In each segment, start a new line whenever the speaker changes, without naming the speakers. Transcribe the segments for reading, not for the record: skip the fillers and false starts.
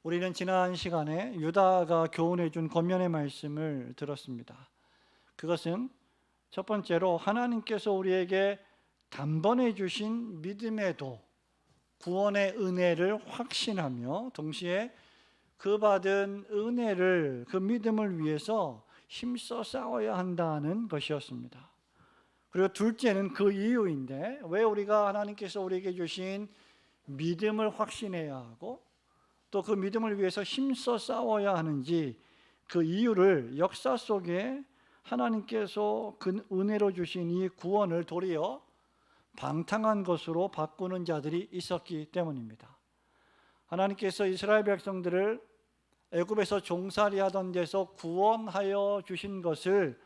우리는 지난 시간에 유다가 교훈해 준 권면의 말씀을 들었습니다. 그것은 첫 번째로 하나님께서 우리에게 단번에 주신 믿음의 도, 구원의 은혜를 확신하며 동시에 그 받은 은혜를, 그 믿음을 위해서 힘써 싸워야 한다는 것이었습니다. 그리고 둘째는 그 이유인데, 왜 우리가 하나님께서 우리에게 주신 믿음을 확신해야 하고 또 그 믿음을 위해서 힘써 싸워야 하는지, 그 이유를 역사 속에 하나님께서 그 은혜로 주신 이 구원을 도리어 방탕한 것으로 바꾸는 자들이 있었기 때문입니다. 하나님께서 이스라엘 백성들을 애굽에서 종살이 하던 데서 구원하여 주신 것을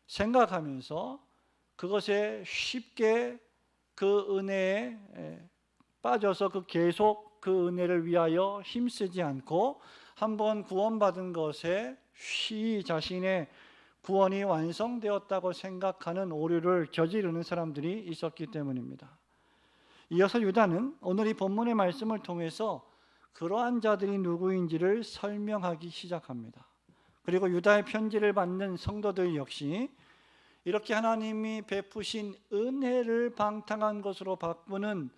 생각하면서 그것에 쉽게 그 은혜에 빠져서 계속 그 은혜를 위하여 힘쓰지 않고 한번 구원받은 것에 쉬이 자신의 구원이 완성되었다고 생각하는 오류를 저지르는 사람들이 있었기 때문입니다. 이어서 유다는 오늘 이 본문의 말씀을 통해서 그러한 자들이 누구인지를 설명하기 시작합니다. 그리고 유다의 편지를 받는 성도들 역시 이렇게 하나님이 베푸신 은혜를 방탕한 것으로 바꾸는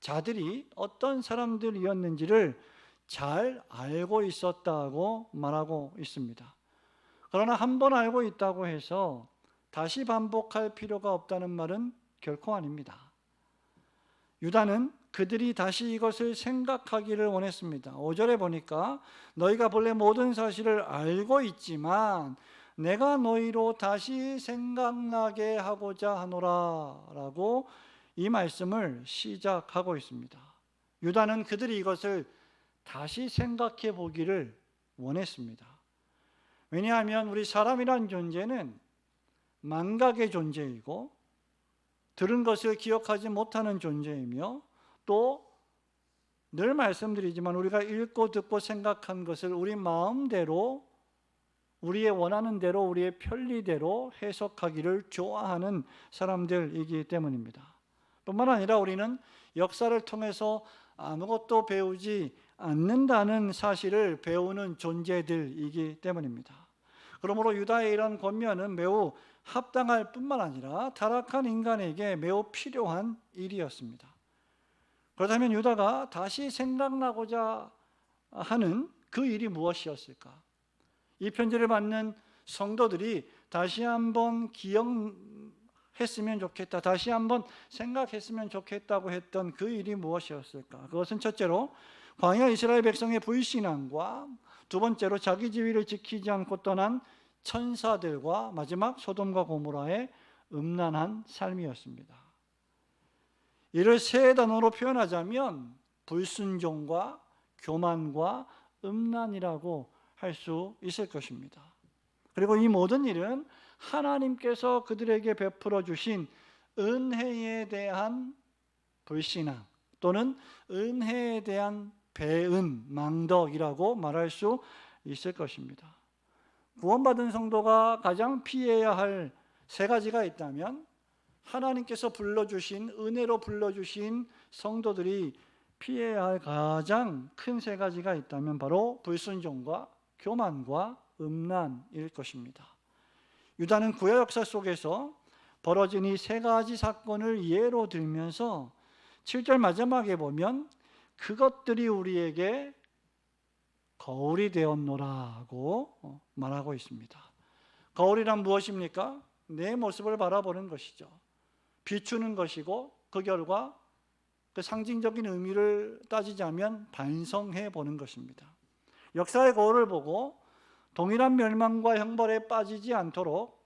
자들이 어떤 사람들이었는지를 잘 알고 있었다고 말하고 있습니다. 그러나 한 번 알고 있다고 해서 다시 반복할 필요가 없다는 말은 결코 아닙니다. 유다는 그들이 다시 이것을 생각하기를 원했습니다. 5절에 보니까 너희가 본래 모든 사실을 알고 있지만 내가 너희로 다시 생각나게 하고자 하노라 라고 이 말씀을 시작하고 있습니다. 유다는 그들이 이것을 다시 생각해 보기를 원했습니다. 왜냐하면 우리 사람이란 존재는 망각의 존재이고 들은 것을 기억하지 못하는 존재이며 또 늘 말씀드리지만 우리가 읽고 듣고 생각한 것을 우리 마음대로, 우리의 원하는 대로, 우리의 편리대로 해석하기를 좋아하는 사람들이기 때문입니다. 뿐만 아니라 우리는 역사를 통해서 아무것도 배우지 않는다는 사실을 배우는 존재들이기 때문입니다. 그러므로 유다의 이런 권면은 매우 합당할 뿐만 아니라 타락한 인간에게 매우 필요한 일이었습니다. 그렇다면 유다가 다시 생각나고자 하는 그 일이 무엇이었을까? 이 편지를 받는 성도들이 다시 한번 기억했으면 좋겠다, 다시 한번 생각했으면 좋겠다고 했던 그 일이 무엇이었을까? 그것은 첫째로 광야 이스라엘 백성의 불신앙과 두 번째로 자기 지위를 지키지 않고 떠난 천사들과 마지막 소돔과 고모라의 음란한 삶이었습니다. 이를 세 단어로 표현하자면 불순종과 교만과 음란이라고 할 수 있을 것입니다. 그리고 이 모든 일은 하나님께서 그들에게 베풀어 주신 은혜에 대한 불신앙 또는 은혜에 대한 배은, 망덕이라고 말할 수 있을 것입니다. 구원받은 성도가 가장 피해야 할 세 가지가 있다면 하나님께서 불러주신, 은혜로 불러주신 성도들이 피해야 할 가장 큰 세 가지가 있다면 바로 불순종과 교만과 음란일 것입니다. 유다는 구약 역사 속에서 벌어진 이 세 가지 사건을 예로 들면서 7절 마지막에 보면 그것들이 우리에게 거울이 되었노라고 말하고 있습니다. 거울이란 무엇입니까? 내 모습을 바라보는 것이죠. 비추는 것이고 그 결과 그 상징적인 의미를 따지자면 반성해 보는 것입니다. 역사의 거울을 보고 동일한 멸망과 형벌에 빠지지 않도록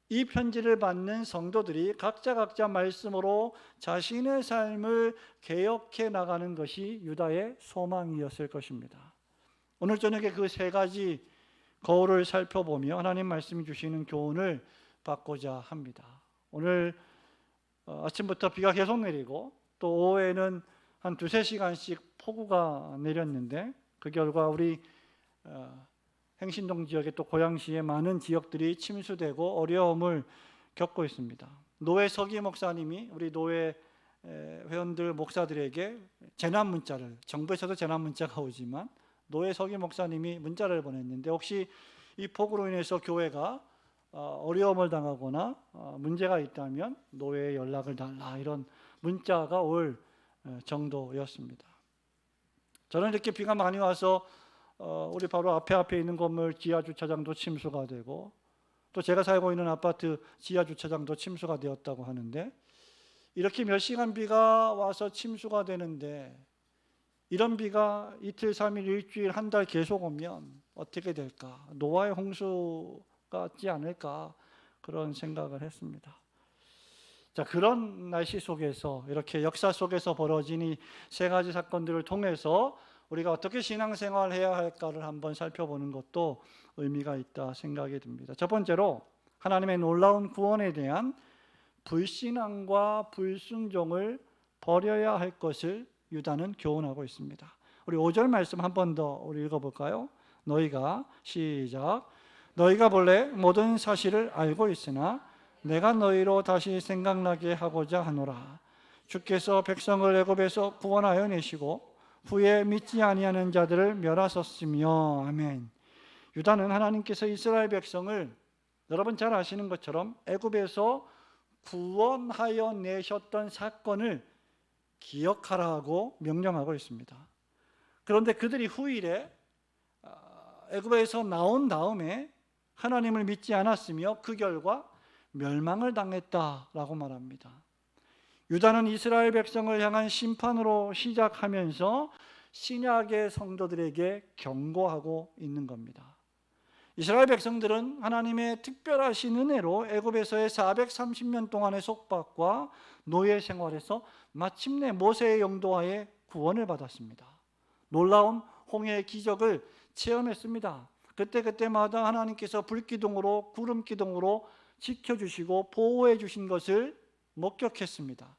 이 편지를 받는 성도들이 각자 말씀으로 자신의 삶을 개혁해 나가는 것이 유다의 소망이었을 것입니다. 오늘 저녁에 그 세 가지 거울을 살펴보며 하나님 말씀이 주시는 교훈을 받고자 합니다. 오늘 아침부터 비가 계속 내리고 또 오후에는 한 2-3시간씩 폭우가 내렸는데 그 결과 우리 행신동 지역의 또 고양시의 많은 지역들이 침수되고 어려움을 겪고 있습니다. 노회 서기 목사님이 우리 노회 회원들 목사들에게 재난 문자를, 정부에서도 재난 문자가 오지만 노예 서기 목사님이 문자를 보냈는데, 혹시 이 폭우로 인해서 교회가 어려움을 당하거나 문제가 있다면 노예에 연락을 달라, 이런 문자가 올 정도였습니다. 저는 이렇게 비가 많이 와서 우리 바로 앞에 있는 건물 지하 주차장도 침수가 되고, 또 제가 살고 있는 아파트 지하 주차장도 침수가 되었다고 하는데, 이렇게 몇 시간 비가 와서 침수가 되는데, 이런 비가 이틀, 3일, 일주일, 한 달 계속 오면 어떻게 될까? 노아의 홍수 같지 않을까? 그런 생각을 했습니다. 자, 그런 날씨 속에서, 이렇게 역사 속에서 벌어진 이 세 가지 사건들을 통해서 우리가 어떻게 신앙생활을 해야 할까를 한번 살펴보는 것도 의미가 있다 생각이 듭니다. 첫 번째로, 하나님의 놀라운 구원에 대한 불신앙과 불순종을 버려야 할 것을 유다는 교훈하고 있습니다. 우리 5절 말씀 한 번 더 우리 읽어볼까요? 시작. 너희가 본래 모든 사실을 알고 있으나 내가 너희로 다시 생각나게 하고자 하노라. 주께서 백성을 애굽에서 구원하여 내시고 후에 믿지 아니하는 자들을 멸하셨으며. 아멘. 유다는 하나님께서 이스라엘 백성을 여러분 잘 아시는 것처럼 애굽에서 구원하여 내셨던 사건을 기억하라고 명령하고 있습니다. 그런데 그들이 후일에 애굽에서 나온 다음에 하나님을 믿지 않았으며 그 결과 멸망을 당했다라고 말합니다. 유다는 이스라엘 백성을 향한 심판으로 시작하면서 신약의 성도들에게 경고하고 있는 겁니다. 이스라엘 백성들은 하나님의 특별하신 은혜로 애굽에서의 430년 동안의 속박과 노예 생활에서 마침내 모세의 영도하에 구원을 받았습니다. 놀라운 홍해의 기적을 체험했습니다. 그때마다 하나님께서 불기둥으로, 구름기둥으로 지켜주시고 보호해 주신 것을 목격했습니다.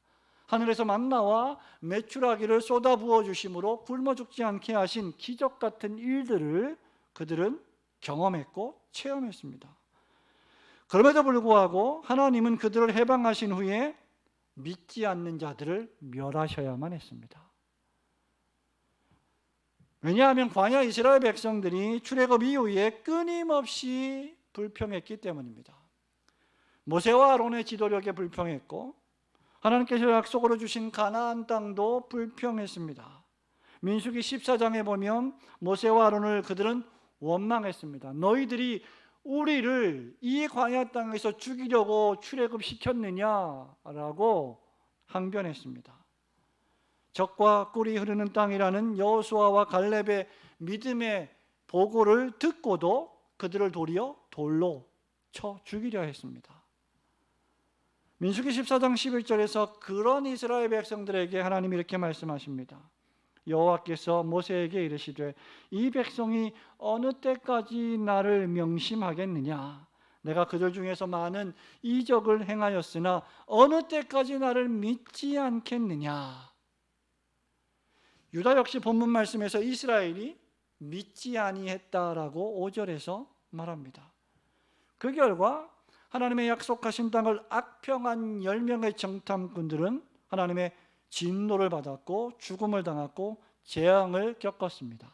하늘에서 만나와 메추라기를 쏟아 부어 주심으로 굶어 죽지 않게 하신 기적 같은 일들을 그들은 경험했고 체험했습니다. 그럼에도 불구하고 하나님은 그들을 해방하신 후에 믿지 않는 자들을 멸하셔야만 했습니다. 왜냐하면 광야 이스라엘 백성들이 출애굽 이후에 끊임없이 불평했기 때문입니다. 모세와 아론의 지도력에 불평했고, 하나님께서 약속으로 주신 가나안 땅도 불평했습니다. 민수기 14장에 보면 모세와 아론을 그들은 원망했습니다. 너희들이 우리를 이 광야 땅에서 죽이려고 출애굽시켰느냐라고 항변했습니다. 젖과 꿀이 흐르는 땅이라는 여호수아와 갈렙의 믿음의 보고를 듣고도 그들을 도리어 돌로 쳐 죽이려 했습니다. 민수기 14장 11절에서 그런 이스라엘 백성들에게 하나님이 이렇게 말씀하십니다. 여호와께서 모세에게 이르시되 이 백성이 어느 때까지 나를 명심하겠느냐? 내가 그들 중에서 많은 이적을 행하였으나 어느 때까지 나를 믿지 않겠느냐? 유다 역시 본문 말씀에서 이스라엘이 믿지 아니했다라고 5절에서 말합니다. 그 결과 하나님의 약속하신 땅을 악평한 10명의 정탐꾼들은 하나님의 진노를 받았고 죽음을 당했고 재앙을 겪었습니다.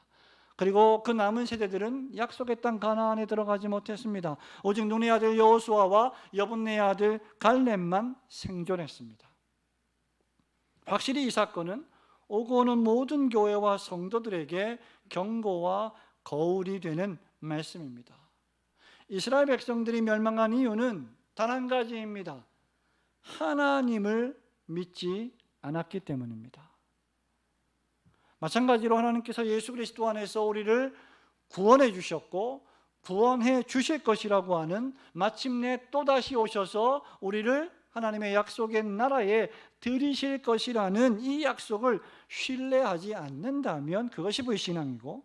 그리고 그 남은 세대들은 약속의 땅 가나안에 들어가지 못했습니다. 오직 눈의 아들 여호수아와 여분네의 아들 갈렙만 생존했습니다. 확실히 이 사건은 오고 오는 모든 교회와 성도들에게 경고와 거울이 되는 말씀입니다. 이스라엘 백성들이 멸망한 이유는 단 한 가지입니다. 하나님을 믿지 않았기 때문입니다. 마찬가지로 하나님께서 예수 그리스도 안에서 우리를 구원해 주셨고 구원해 주실 것이라고 하는, 마침내 또다시 오셔서 우리를 하나님의 약속의 나라에 들이실 것이라는 이 약속을 신뢰하지 않는다면 그것이 불신앙이고,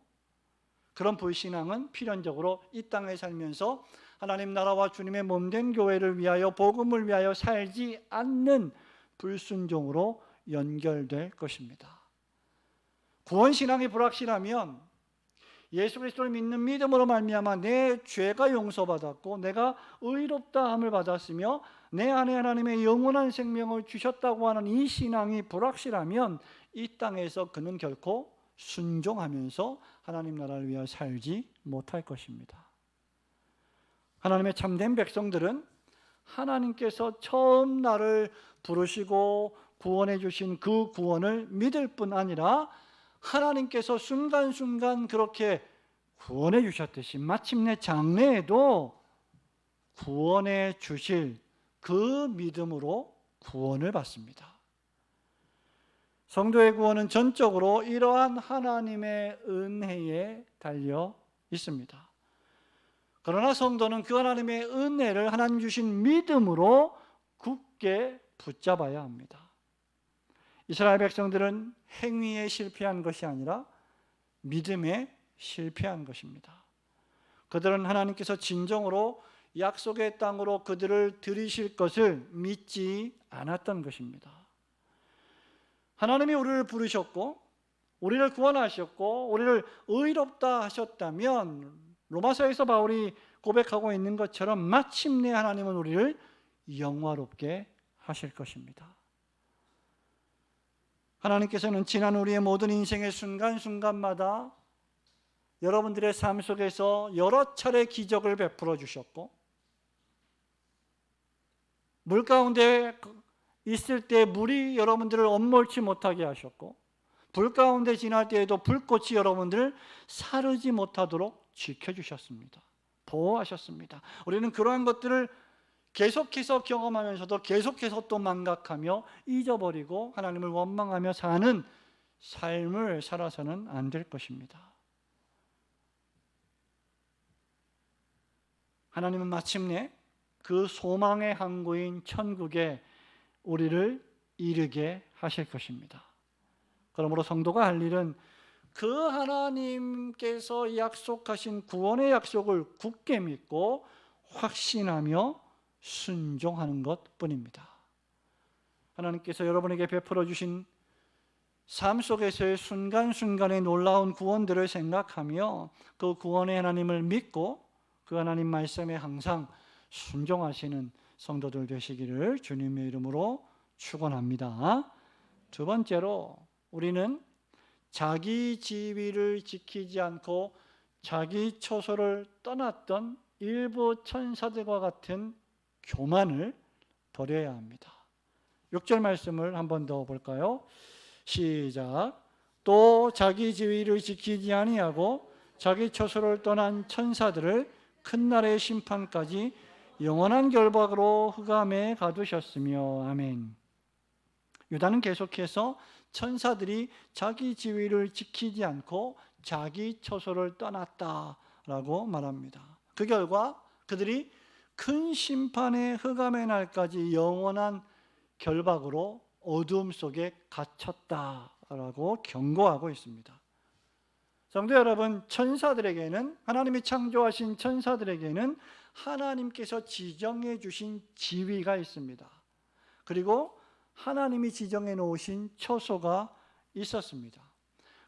그런 불신앙은 필연적으로 이 땅에 살면서 하나님 나라와 주님의 몸된 교회를 위하여, 복음을 위하여 살지 않는 불순종으로 연결될 것입니다. 구원신앙이 불확실하면 예수 그리스도를 믿는 믿음으로 말미암아 내 죄가 용서받았고 내가 의롭다함을 받았으며 내 안에 하나님의 영원한 생명을 주셨다고 하는 이 신앙이 불확실하면 이 땅에서 그는 결코 순종하면서 하나님 나라를 위하여 살지 못할 것입니다. 하나님의 참된 백성들은 하나님께서 처음 나를 부르시고 구원해 주신 그 구원을 믿을 뿐 아니라 하나님께서 순간순간 그렇게 구원해 주셨듯이 마침내 장래에도 구원해 주실 그 믿음으로 구원을 받습니다. 성도의 구원은 전적으로 이러한 하나님의 은혜에 달려 있습니다. 그러나 성도는 그 하나님의 은혜를 하나님 주신 믿음으로 굳게 붙잡아야 합니다. 이스라엘 백성들은 행위에 실패한 것이 아니라 믿음에 실패한 것입니다. 그들은 하나님께서 진정으로 약속의 땅으로 그들을 들이실 것을 믿지 않았던 것입니다. 하나님이 우리를 부르셨고 우리를 구원하셨고 우리를 의롭다 하셨다면 로마서에서 바울이 고백하고 있는 것처럼 마침내 하나님은 우리를 영화롭게 하실 것입니다. 하나님께서는 지난 우리의 모든 인생의 순간순간마다 여러분들의 삶 속에서 여러 차례 기적을 베풀어 주셨고 물 가운데 있을 때 물이 여러분들을 엄몰치 못하게 하셨고 불 가운데 지날 때에도 불꽃이 여러분들을 사르지 못하도록 지켜주셨습니다. 보호하셨습니다. 우리는 그러한 것들을 계속해서 경험하면서도 계속해서 또 망각하며 잊어버리고 하나님을 원망하며 사는 삶을 살아서는 안 될 것입니다. 하나님은 마침내 그 소망의 항구인 천국에 우리를 이르게 하실 것입니다. 그러므로 성도가 할 일은 그 하나님께서 약속하신 구원의 약속을 굳게 믿고 확신하며 순종하는 것뿐입니다. 하나님께서 여러분에게 베풀어 주신 삶 속에서의 순간순간의 놀라운 구원들을 생각하며 그 구원의 하나님을 믿고 그 하나님 말씀에 항상 순종하시는 성도들 되시기를 주님의 이름으로 축원합니다. 두 번째로 우리는 자기 지위를 지키지 않고 자기 처소를 떠났던 일부 천사들과 같은 교만을 버려야 합니다. 6절 말씀을 한 번 더 볼까요? 시작. 또 자기 지위를 지키지 아니하고 자기 처소를 떠난 천사들을 큰 날의 심판까지 영원한 결박으로 흑암에 가두셨으며. 아멘. 유다는 계속해서 천사들이 자기 지위를 지키지 않고 자기 처소를 떠났다라고 말합니다. 그 결과 그들이 큰 심판의 흑암의 날까지 영원한 결박으로 어둠 속에 갇혔다라고 경고하고 있습니다. 성도 여러분, 천사들에게는 하나님이 창조하신 천사들에게는 하나님께서 지정해 주신 지위가 있습니다. 그리고 하나님이 지정해 놓으신 처소가 있었습니다.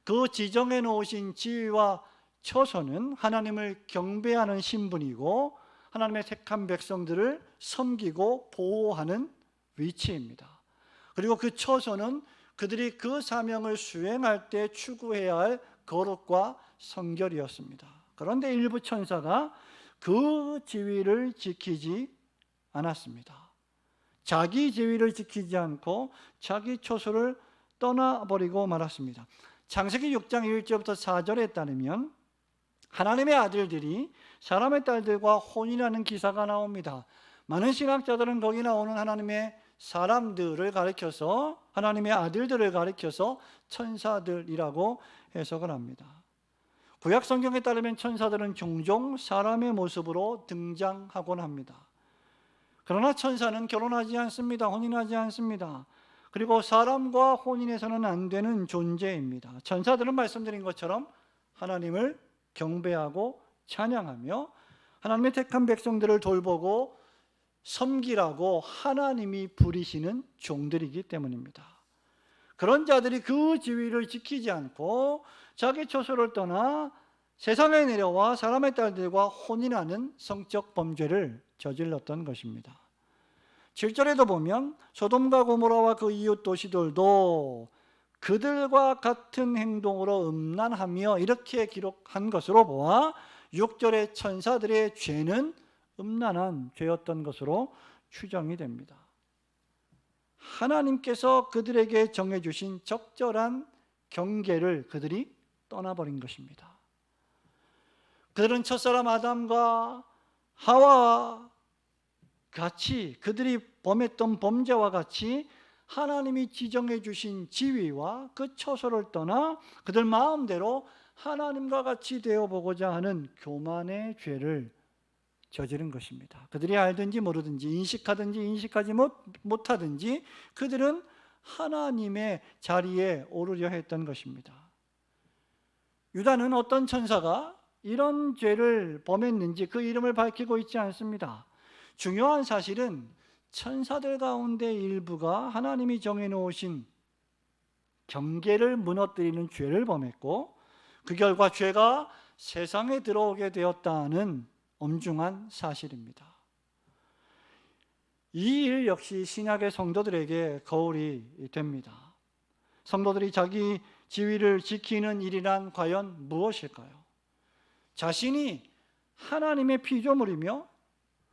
그 지정해 놓으신 지위와 처소는 하나님을 경배하는 신분이고 하나님의 택한 백성들을 섬기고 보호하는 위치입니다. 그리고 그 처소는 그들이 그 사명을 수행할 때 추구해야 할 거룩과 성결이었습니다. 그런데 일부 천사가 그 지위를 지키지 않았습니다. 자기 지위를 지키지 않고 자기 처소를 떠나버리고 말았습니다. 창세기 6장 1절부터 4절에 따르면 하나님의 아들들이 사람의 딸들과 혼인하는 기사가 나옵니다. 많은 신학자들은 거기 나오는 하나님의 사람들을 가리켜서 하나님의 아들들을 가리켜서 천사들이라고 해석을 합니다. 구약 성경에 따르면 천사들은 종종 사람의 모습으로 등장하곤 합니다. 그러나 천사는 결혼하지 않습니다. 혼인하지 않습니다. 그리고 사람과 혼인해서는 안 되는 존재입니다. 천사들은 말씀드린 것처럼 하나님을 경배하고 찬양하며 하나님의 택한 백성들을 돌보고 섬기라고 하나님이 부리시는 종들이기 때문입니다. 그런 자들이 그 지위를 지키지 않고 자기 처소를 떠나 세상에 내려와 사람의 딸들과 혼인하는 성적 범죄를 저질렀던 것입니다. 7절에도 보면 소돔과 고모라와 그 이웃 도시들도 그들과 같은 행동으로 음란하며 이렇게 기록한 것으로 보아 6절의 천사들의 죄는 음란한 죄였던 것으로 추정이 됩니다. 하나님께서 그들에게 정해주신 적절한 경계를 그들이 떠나버린 것입니다. 그들은 첫사람 아담과 하와와 같이 그들이 범했던 범죄와 같이 하나님이 지정해 주신 지위와 그 처소를 떠나 그들 마음대로 하나님과 같이 되어보고자 하는 교만의 죄를 저지른 것입니다. 그들이 알든지 모르든지 인식하든지 인식하지 못하든지 그들은 하나님의 자리에 오르려 했던 것입니다. 유다는 어떤 천사가 이런 죄를 범했는지 그 이름을 밝히고 있지 않습니다. 중요한 사실은 천사들 가운데 일부가 하나님이 정해놓으신 경계를 무너뜨리는 죄를 범했고 그 결과 죄가 세상에 들어오게 되었다는 엄중한 사실입니다. 이 일 역시 신약의 성도들에게 거울이 됩니다. 성도들이 자기 지위를 지키는 일이란 과연 무엇일까요? 자신이 하나님의 피조물이며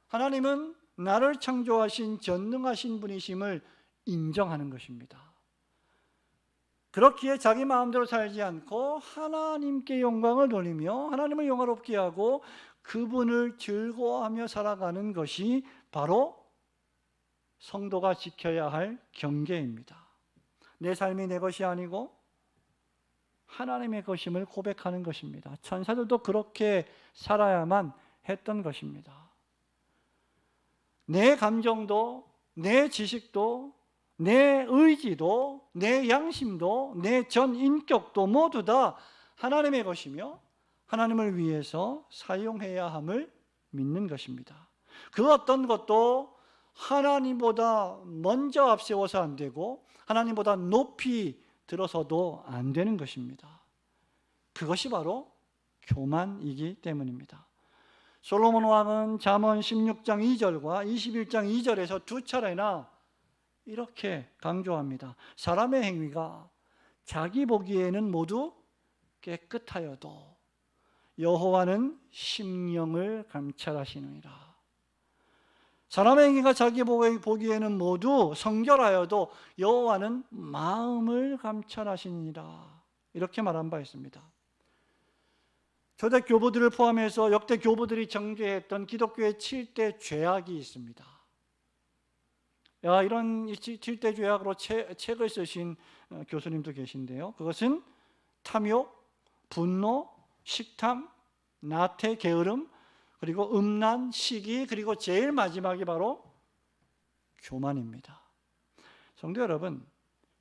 하나님은 나를 창조하신 전능하신 분이심을 인정하는 것입니다. 그렇기에 자기 마음대로 살지 않고 하나님께 영광을 돌리며 하나님을 영화롭게 하고 그분을 즐거워하며 살아가는 것이 바로 성도가 지켜야 할 경계입니다. 내 삶이 내 것이 아니고 하나님의 것임을 고백하는 것입니다. 천사들도 그렇게 살아야만 했던 것입니다. 내 감정도, 내 지식도, 내 의지도, 내 양심도, 내 전 인격도 모두 다 하나님의 것이며 하나님을 위해서 사용해야 함을 믿는 것입니다. 그 어떤 것도 하나님보다 먼저 앞세워서 안 되고 하나님보다 높이 들어서도 안 되는 것입니다. 그것이 바로 교만이기 때문입니다. 솔로몬 왕은 잠언 16장 2절과 21장 2절에서 두 차례나 이렇게 강조합니다. 사람의 행위가 자기 보기에는 모두 깨끗하여도 여호와는 심령을 감찰하시느니라. 사람의 행위가 자기 보기에는 모두 성결하여도 여호와는 마음을 감찰하시니라. 이렇게 말한 바 있습니다. 초대 교부들을 포함해서 역대 교부들이 정죄했던 기독교의 7대 죄악이 있습니다. 이런 7대 죄악으로 책을 쓰신 교수님도 계신데요. 그것은 탐욕, 분노, 식탐, 나태, 게으름, 그리고 음란, 시기, 그리고 제일 마지막이 바로 교만입니다. 성도 여러분,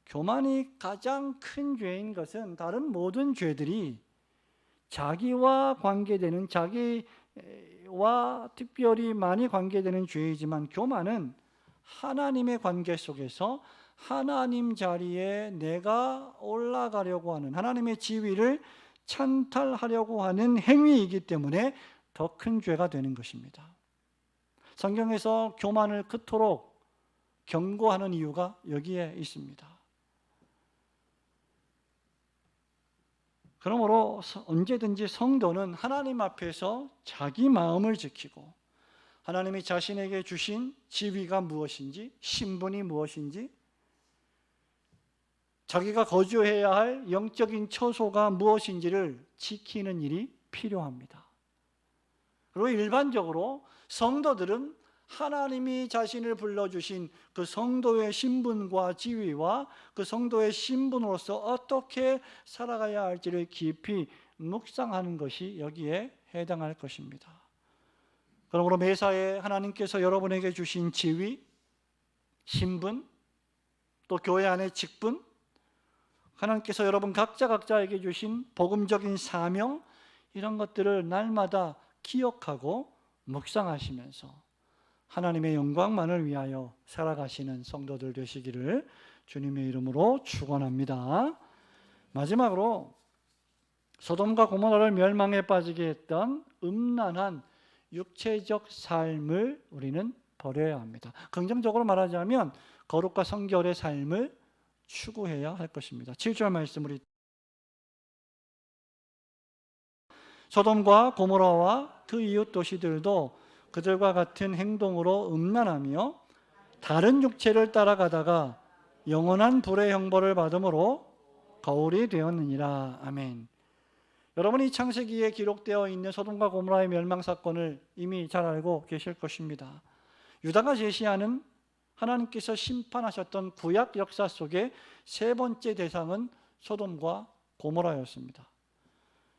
교만이 가장 큰 죄인 것은 다른 모든 죄들이 자기와 관계되는, 자기와 특별히 많이 관계되는 죄이지만 교만은 하나님의 관계 속에서 하나님 자리에 내가 올라가려고 하는, 하나님의 지위를 찬탈하려고 하는 행위이기 때문에 더 큰 죄가 되는 것입니다. 성경에서 교만을 그토록 경고하는 이유가 여기에 있습니다. 그러므로 언제든지 성도는 하나님 앞에서 자기 마음을 지키고 하나님이 자신에게 주신 지위가 무엇인지, 신분이 무엇인지, 자기가 거주해야 할 영적인 처소가 무엇인지를 지키는 일이 필요합니다. 그리고 일반적으로 성도들은 하나님이 자신을 불러주신 그 성도의 신분과 지위와 그 성도의 신분으로서 어떻게 살아가야 할지를 깊이 묵상하는 것이 여기에 해당할 것입니다. 그러므로 매사에 하나님께서 여러분에게 주신 지위, 신분, 또 교회 안의 직분, 하나님께서 여러분 각자에게 주신 복음적인 사명, 이런 것들을 날마다 기억하고 묵상하시면서 하나님의 영광만을 위하여 살아가시는 성도들 되시기를 주님의 이름으로 축원합니다. 마지막으로 소돔과 고모라를 멸망에 빠지게 했던 음란한 육체적 삶을 우리는 버려야 합니다. 긍정적으로 말하자면 거룩과 성결의 삶을 추구해야 할 것입니다. 7절 말씀 우리 소돔과 고모라와 그 이웃 도시들도 그들과 같은 행동으로 음란하며 다른 육체를 따라가다가 영원한 불의 형벌을 받음으로 거울이 되었느니라. 아멘. 여러분이 창세기에 기록되어 있는 소돔과 고모라의 멸망 사건을 이미 잘 알고 계실 것입니다. 유다가 제시하는 하나님께서 심판하셨던 구약 역사 속의 세 번째 대상은 소돔과 고모라였습니다.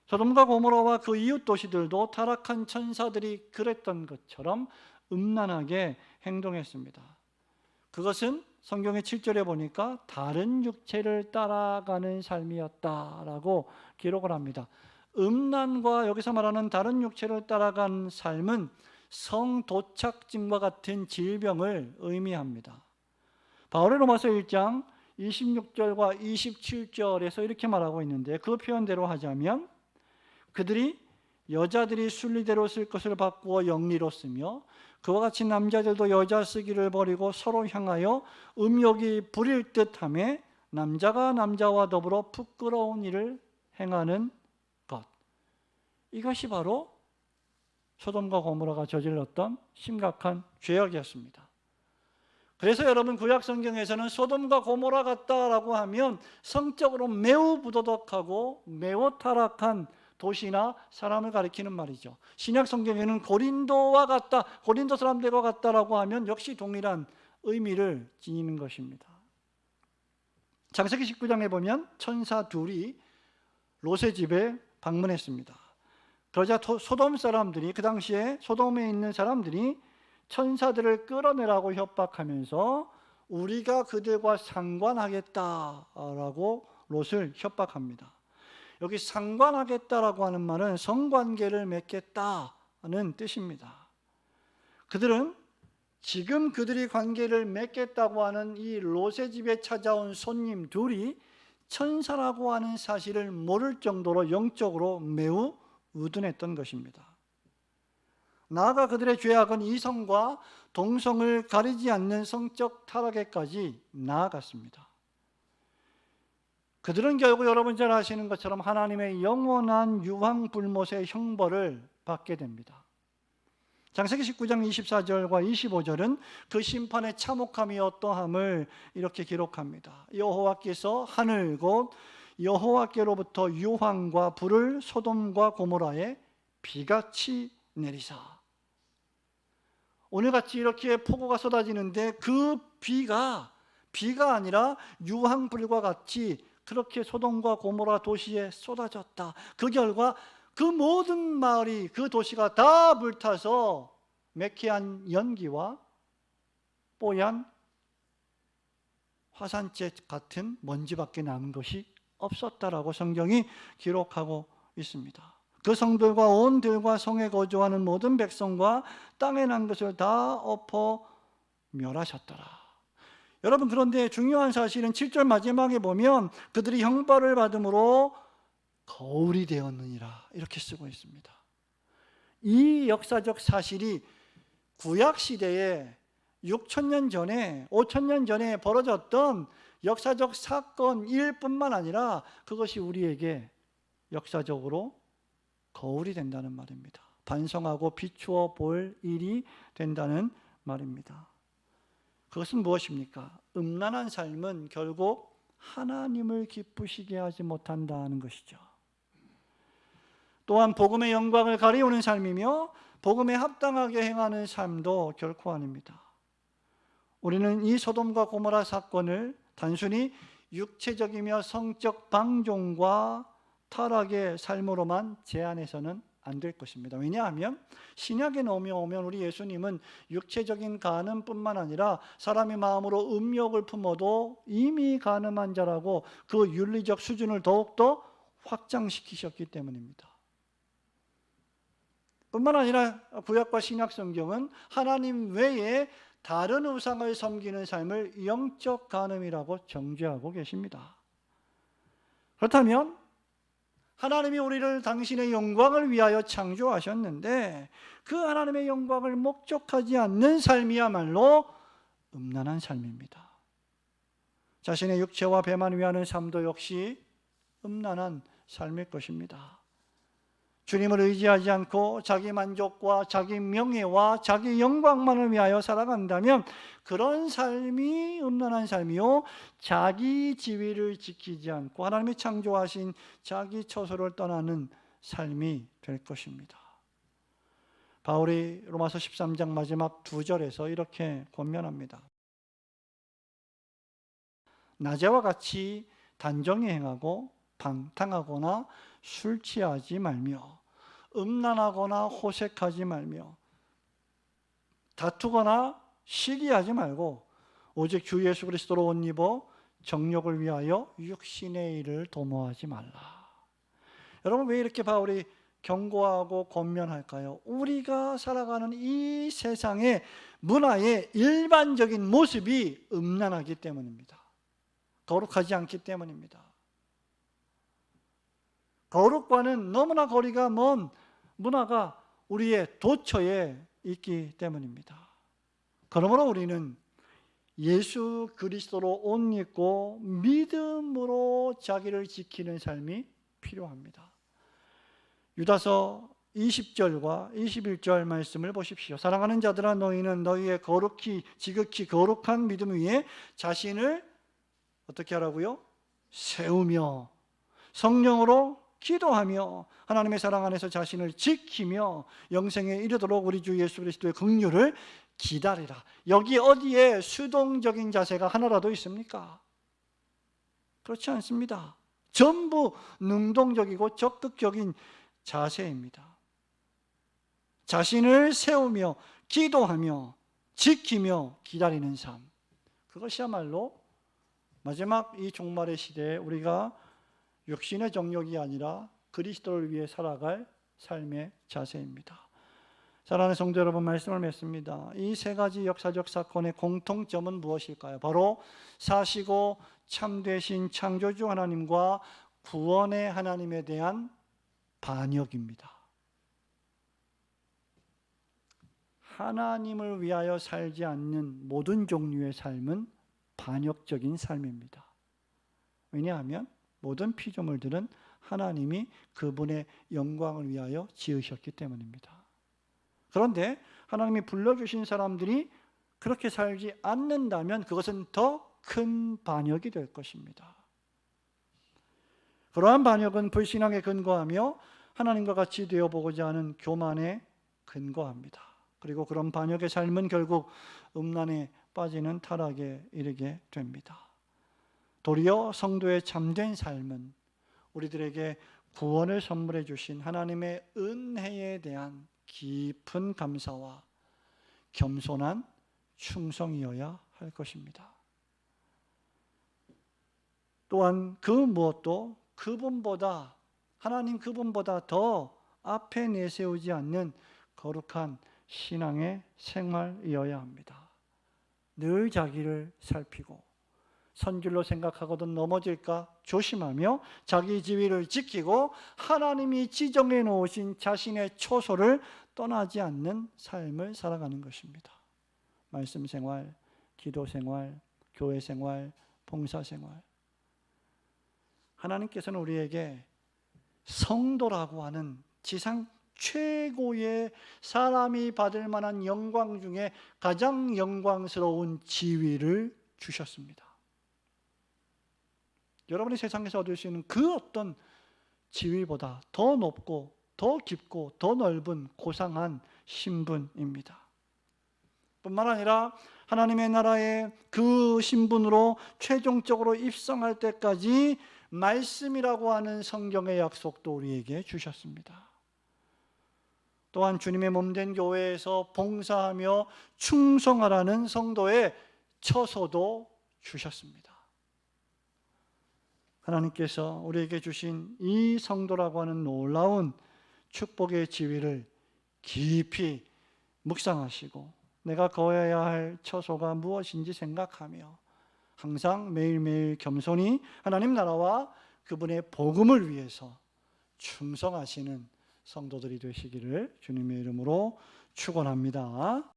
소돔과 고모라와 그 이웃 도시들도 타락한 천사들이 그랬던 것처럼 음란하게 행동했습니다. 그것은 성경의 7절에 보니까 다른 육체를 따라가는 삶이었다라고 기록을 합니다. 음란과 여기서 말하는 다른 육체를 따라간 삶은 성도착증과 같은 질병을 의미합니다. 바울의 로마서 1장 26절과 27절에서 이렇게 말하고 있는데, 그 표현대로 하자면 그들이 여자들이 순리대로 쓸 것을 바꾸어 영리로 쓰며 그와 같이 남자들도 여자 쓰기를 버리고 서로 향하여 음욕이 부릴 듯하며 남자가 남자와 더불어 부끄러운 일을 행하는 것. 이것이 바로 소돔과 고모라가 저질렀던 심각한 죄악이었습니다. 그래서 여러분, 구약 성경에서는 소돔과 고모라 같다라고 하면 성적으로 매우 부도덕하고 매우 타락한 도시나 사람을 가리키는 말이죠. 신약 성경에는 고린도와 같다, 고린도 사람들과 같다라고 하면 역시 동일한 의미를 지니는 것입니다. 창세기 19장에 보면 천사 둘이 롯의 집에 방문했습니다. 그러자 소돔 사람들이, 그 당시에 소돔에 있는 사람들이 천사들을 끌어내라고 협박하면서 우리가 그들과 상관하겠다라고 롯을 협박합니다. 여기 상관하겠다라고 하는 말은 성관계를 맺겠다는 뜻입니다. 그들은 지금 그들이 관계를 맺겠다고 하는 이 롯의 집에 찾아온 손님 둘이 천사라고 하는 사실을 모를 정도로 영적으로 매우 우둔했던 것입니다. 나아가 그들의 죄악은 이성과 동성을 가리지 않는 성적 타락에까지 나아갔습니다. 그들은 결국 여러분 잘 아시는 것처럼 하나님의 영원한 유황불못의 형벌을 받게 됩니다. 창세기 19장 24절과 25절은 그 심판의 참혹함이 어떠함을 이렇게 기록합니다. 여호와께서 하늘 곧 여호와께로부터 유황과 불을 소돔과 고모라에 비같이 내리사. 오늘같이 이렇게 폭우가 쏟아지는데 그 비가 아니라 유황불과 같이 그렇게 소돔과 고모라 도시에 쏟아졌다. 그 결과 그 모든 마을이, 그 도시가 다 불타서 매캐한 연기와 뽀얀 화산재 같은 먼지밖에 남은 것이 없었다라고 성경이 기록하고 있습니다. 그 성들과 온 들과 성에 거주하는 모든 백성과 땅에 난 것을 다 엎어 멸하셨더라. 여러분, 그런데 중요한 사실은 7절 마지막에 보면 그들이 형벌을 받음으로 거울이 되었느니라 이렇게 쓰고 있습니다. 이 역사적 사실이 구약시대에 6,000년 전에 5,000년 전에 벌어졌던 역사적 사건일 뿐만 아니라 그것이 우리에게 역사적으로 거울이 된다는 말입니다. 반성하고 비추어 볼 일이 된다는 말입니다. 그것은 무엇입니까? 음란한 삶은 결국 하나님을 기쁘시게 하지 못한다는 것이죠. 또한 복음의 영광을 가리우는 삶이며 복음에 합당하게 행하는 삶도 결코 아닙니다. 우리는 이 소돔과 고모라 사건을 단순히 육체적이며 성적 방종과 타락의 삶으로만 제한해서는 안 될 것입니다. 왜냐하면 신약에 오면 우리 예수님은 육체적인 간음뿐만 아니라 사람의 마음으로 음욕을 품어도 이미 간음한 자라고 그 윤리적 수준을 더욱더 확장시키셨기 때문입니다. 뿐만 아니라 구약과 신약 성경은 하나님 외에 다른 우상을 섬기는 삶을 영적 간음이라고 정죄하고 계십니다. 그렇다면 하나님이 우리를 당신의 영광을 위하여 창조하셨는데 그 하나님의 영광을 목적하지 않는 삶이야말로 음란한 삶입니다. 자신의 육체와 배만 위하는 삶도 역시 음란한 삶일 것입니다. 주님을 의지하지 않고 자기 만족과 자기 명예와 자기 영광만을 위하여 살아간다면 그런 삶이 음란한 삶이요, 자기 지위를 지키지 않고 하나님이 창조하신 자기 처소를 떠나는 삶이 될 것입니다. 바울이 로마서 13장 마지막 2절에서 이렇게 권면합니다. 낮에와 같이 단정히 행하고 방탕하거나 술 취하지 말며 음란하거나 호색하지 말며 다투거나 시기하지 말고 오직 주 예수 그리스도로 옷 입어 정욕을 위하여 육신의 일을 도모하지 말라. 여러분, 왜 이렇게 바울이 경고하고 권면할까요? 우리가 살아가는 이 세상의 문화의 일반적인 모습이 음란하기 때문입니다. 거룩하지 않기 때문입니다. 거룩과는 너무나 거리가 먼 문화가 우리의 도처에 있기 때문입니다. 그러므로 우리는 예수 그리스도로 옷 입고 믿음으로 자기를 지키는 삶이 필요합니다. 유다서 20절과 21절 말씀을 보십시오. 사랑하는 자들아, 너희는 너희의 지극히 거룩한 믿음 위에 자신을 어떻게 하라고요? 세우며 성령으로 기도하며 하나님의 사랑 안에서 자신을 지키며 영생에 이르도록 우리 주 예수 그리스도의 긍휼을 기다리라. 여기 어디에 수동적인 자세가 하나라도 있습니까? 그렇지 않습니다. 전부 능동적이고 적극적인 자세입니다. 자신을 세우며 기도하며 지키며 기다리는 삶, 그것이야말로 마지막 이 종말의 시대에 우리가 육신의 정욕이 아니라 그리스도를 위해 살아갈 삶의 자세입니다. 사랑하는 성도 여러분, 말씀을 맺습니다. 이 세 가지 역사적 사건의 공통점은 무엇일까요? 바로 사시고 참되신 창조주 하나님과 구원의 하나님에 대한 반역입니다. 하나님을 위하여 살지 않는 모든 종류의 삶은 반역적인 삶입니다. 왜냐하면 모든 피조물들은 하나님이 그분의 영광을 위하여 지으셨기 때문입니다. 그런데 하나님이 불러주신 사람들이 그렇게 살지 않는다면 그것은 더 큰 반역이 될 것입니다. 그러한 반역은 불신앙에 근거하며 하나님과 같이 되어보고자 하는 교만에 근거합니다. 그리고 그런 반역의 삶은 결국 음란에 빠지는 타락에 이르게 됩니다. 도리어 성도의 참된 삶은 우리들에게 구원을 선물해 주신 하나님의 은혜에 대한 깊은 감사와 겸손한 충성이어야 할 것입니다. 또한 그 무엇도 하나님 그분보다 더 앞에 내세우지 않는 거룩한 신앙의 생활이어야 합니다. 늘 자기를 살피고 선줄로 생각하거든 넘어질까 조심하며 자기 지위를 지키고 하나님이 지정해 놓으신 자신의 초소를 떠나지 않는 삶을 살아가는 것입니다. 말씀 생활, 기도 생활, 교회 생활, 봉사 생활. 하나님께서는 우리에게 성도라고 하는 지상 최고의 사람이 받을 만한 영광 중에 가장 영광스러운 지위를 주셨습니다. 여러분이 세상에서 얻을 수 있는 그 어떤 지위보다 더 높고 더 깊고 더 넓은 고상한 신분입니다. 뿐만 아니라 하나님의 나라의 그 신분으로 최종적으로 입성할 때까지 말씀이라고 하는 성경의 약속도 우리에게 주셨습니다. 또한 주님의 몸된 교회에서 봉사하며 충성하라는 성도의 처소도 주셨습니다. 하나님께서 우리에게 주신 이 성도라고 하는 놀라운 축복의 지위를 깊이 묵상하시고 내가 거해야 할 처소가 무엇인지 생각하며 항상 매일매일 겸손히 하나님 나라와 그분의 복음을 위해서 충성하시는 성도들이 되시기를 주님의 이름으로 축원합니다.